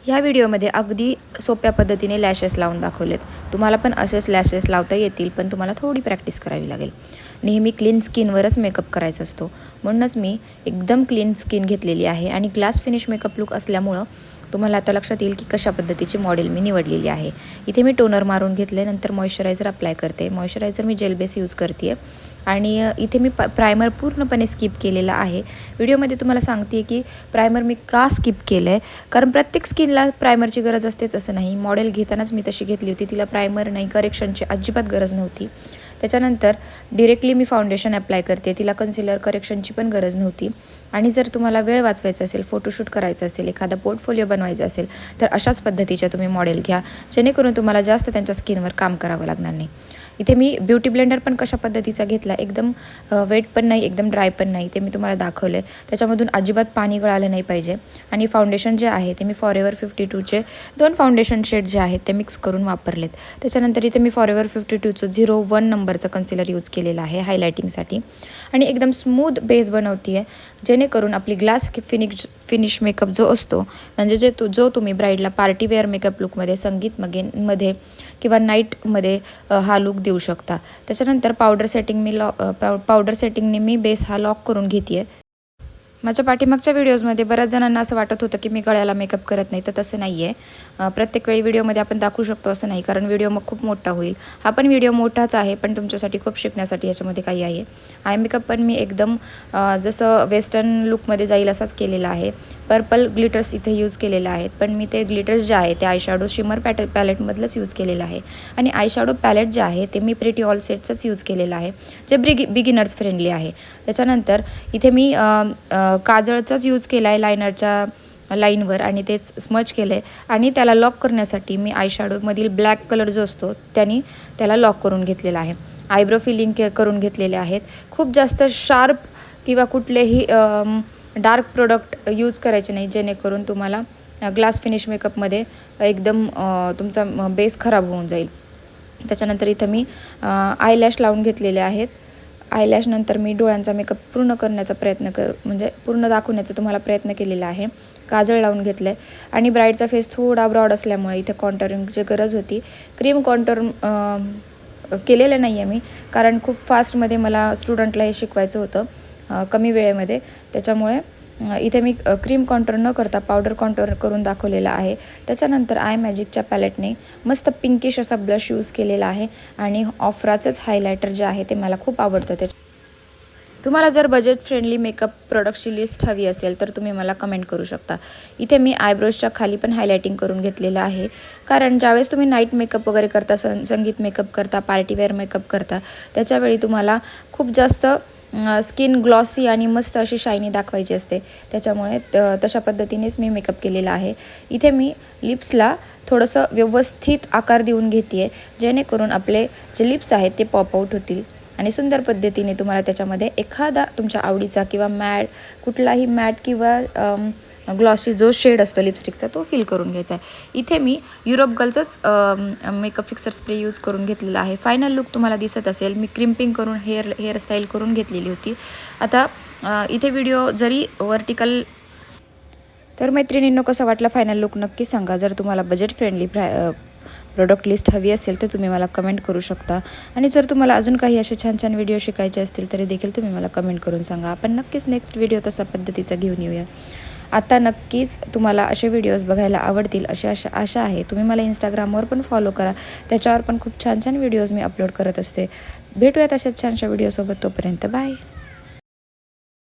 ह्या व्हिडिओमध्ये अगदी सोप्या पद्धतीने लॅशेस लावून दाखवलेत. तुम्हाला पण असेच लॅशेस लावता येतील, पण तुम्हाला थोडी प्रॅक्टिस करावी लागेल. नेहमी क्लीन स्किनवरच मेकअप करायचा असतो, म्हणूनच मी एकदम क्लीन स्किन घेतलेली आहे आणि ग्लास फिनिश मेकअप लुक असल्यामुळं तुम्हाला आता लक्षात येईल की कशा पद्धतीची मॉडेल मी निवडलेली आहे. इथे मी टोनर मारून घेतले, नंतर मॉइश्चरायझर अप्लाय करते. मॉइश्चरायझर मी जेल बेस यूज करते आणि इथे मी प्रायमर पूर्णपणे स्किप केलेला आहे. व्हिडिओमध्ये तुम्हाला सांगते की प्रायमर मी का स्किप केलं आहे, कारण प्रत्येक स्किनला प्रायमरची गरज असतेच असं नाही. मॉडेल घेतानाच मी तशी घेतली होती, तिला प्रायमर नाही, करेक्शनची अजिबात गरज नव्हती. त्याच्यानंतर डिरेक्टली मी फाउंडेशन अप्लाय करते, तिला कन्सिलर करेक्शनची पण गरज नव्हती. आणि जर तुम्हाला वेळ वाचवायचा असेल, फोटोशूट करायचं असेल, एखादा पोर्टफोलिओ बनवायचा असेल, तर अशाच पद्धतीच्या तुम्ही मॉडेल घ्या, जेणेकरून तुम्हाला जास्त त्यांच्या स्किनवर काम करावं लागणार नाही. इथे मी ब्युटी ब्लेंडर पण कशा पद्धतीचा घेतला, एकदम वेट पण नाही, एकदम ड्राय पण नाही, ते मी तुम्हाला दाखवले. त्याच्यामधून अजिबात पाणी गळालं नाही पाहिजे. आणि फाउंडेशन जे आहे ते मी फॉरएव्हर 52चे 2 फाउंडेशन शेड जे आहेत ते मिक्स करून वापरलेत. त्याच्यानंतर इथे मी फॉरएव्हर 52चं 01 नंबरचं कन्सिलर यूज केलेलं आहे हायलायटिंगसाठी. आणि एकदम स्मूथ बेस बनवते आहे, जेणेकरून आपली ग्लास फिनिश मेकअप जो असतो, म्हणजे जो तुम्ही ब्राईडला पार्टीवेअर मेकअप लुकमध्ये, संगीतमध्ये किंवा नाईटमध्ये हा लुक देऊ शकता. त्याच्यानंतर पावडर सेटिंगने मी बेस हा लॉक करून घेते आहे. माझ्या पाठीमागच्या व्हिडिओजमध्ये बऱ्याच जणांना असं वाटत होतं की मी गळ्याला मेकअप करत नाही, तर तसं नाही आहे. प्रत्येक वेळी व्हिडिओमध्ये आपण दाखवू शकतो असं नाही, कारण व्हिडिओ मग खूप मोठा होईल. हा पण व्हिडिओ मोठाच आहे, पण तुमच्यासाठी खूप शिकण्यासाठी याच्यामध्ये काही आहे. आय मेकअप पण मी एकदम जसं वेस्टर्न लुकमध्ये जाईल असाच केलेला आहे. पर्पल ग्लिटर्स इथे यूज केलेले आहेत, पण मी ते ग्लिटर्स जे आहे ते आयशॅडो शिमर पॅलेटमधलंच यूज केलेलं आहे. आणि आयशॅडो पॅलेट जे आहे ते मी प्रिटी ऑल सेटचंच यूज केलेलं आहे, जे बिगिनर्स फ्रेंडली आहे. त्याच्यानंतर इथे मी काजळचाच यूज केला आहे लायनरच्या लाईनवर, आणि तेच स्मच केलं आहे. आणि त्याला लॉक करण्यासाठी मी आयशॅडोमधील ब्लॅक कलर जो असतो त्याला लॉक करून घेतलेला आहे. आयब्रो फिलिंग करून घेतलेले आहेत. खूप जास्त शार्प किंवा कुठलेही डार्क प्रोडक्ट यूज करायचे नाही, जेणेकरून तुम्हाला ग्लास फिनिश मेकअपमध्ये एकदम तुमचा बेस खराब होऊन जाईल. त्याच्यानंतर इथं मी आयलॅश लावून घेतलेले आहेत. आयलॅशनंतर मी डोळ्यांचा मेकअप पूर्ण करण्याचा म्हणजे पूर्ण दाखवण्याचा तुम्हाला प्रयत्न केलेला आहे. काजळ लावून घेतलं आहे. आणि ब्राईडचा फेस थोडा ब्रॉड असल्यामुळे इथे कॉन्टोरिंगची गरज होती. क्रीम कॉन्टोर केलेलं नाही आहे मी, कारण खूप फास्टमध्ये मला स्टुडंटला हे शिकवायचं होतं कमी वेळेमध्ये. त्याच्यामुळे इथे मी क्रीम कॉन्टोर न करता पावडर कॉन्टोर करून दाखवलेला आहे. त्याच्यानंतर आय मॅजिकच्या पॅलेटने मस्त पिंकिश असा ब्लश यूज केलेला आहे. आणि ऑफराचंच हायलायटर जे आहे ते मला खूप आवडतं. तुम्हाला जर बजेट फ्रेंडली मेकअप प्रोडक्टची लिस्ट हवी असेल तर तुम्ही मला कमेंट करू शकता. इथे मी आयब्रोजच्या खाली पण हायलायटिंग करून घेतलेलं आहे, कारण ज्यावेळेस तुम्ही नाईट मेकअप वगैरे करता, संगीत मेकअप करता, पार्टीवेअर मेकअप करता, त्याच्यावेळी तुम्हाला खूप जास्त स्किन ग्लॉसी आणि मस्त अशी शायनी दाखवायची असते. त्याच्यामुळे तशा पद्धतीनेच मी मेकअप केलेला आहे. इथे मी लिप्सला थोडंसं व्यवस्थित आकार देऊन घेते आहे, जेणेकरून आपले जे लिप्स आहेत ते पॉप आऊट होतील. आणि सुंदर पद्धतीने तुम्हाला त्याच्यामध्ये एखादा तुमच्या आवडीचा किंवा कुठलाही मॅट किंवा ग्लॉसी जो शेड असतो लिपस्टिकचा तो फिल करून घ्यायचा आहे. इथे मी युरोप गर्लचंच मेकअप फिक्सर स्प्रे यूज करून घेतलेला आहे. फायनल लुक तुम्हाला दिसत असेल, मी क्रिम्पिंग करून हेअरस्टाईल करून घेतलेली होती. आता इथे व्हिडिओ जरी वर्टिकल, तर मैत्रिणींनो कसा वाटला फायनल लुक नक्की सांगा. जर तुम्हाला बजेट फ्रेंडली प्रोडक्ट लिस्ट हवी असेल तर तुम्ही मला कमेंट करू शकता. आणि जर तुम्हाला अजून काही असे छान छान व्हिडिओ शिकायचे असतील तरी देखील तुम्ही मला कमेंट करून सांगा. आपण नक्कीच नेक्स्ट व्हिडिओ तसा पद्धतीचा घेऊन येऊया. आता नक्कीच तुम्हाला असे व्हिडिओज बघायला आवडतील अशी आशा आहे. तुम्ही मला इंस्टाग्रामवर पण फॉलो करा, त्याच्यावर पण खूप छान छान व्हिडिओज मी अपलोड करत असते. भेटूयात अशाच छानशा व्हिडिओसोबत. तोपर्यंत बाय.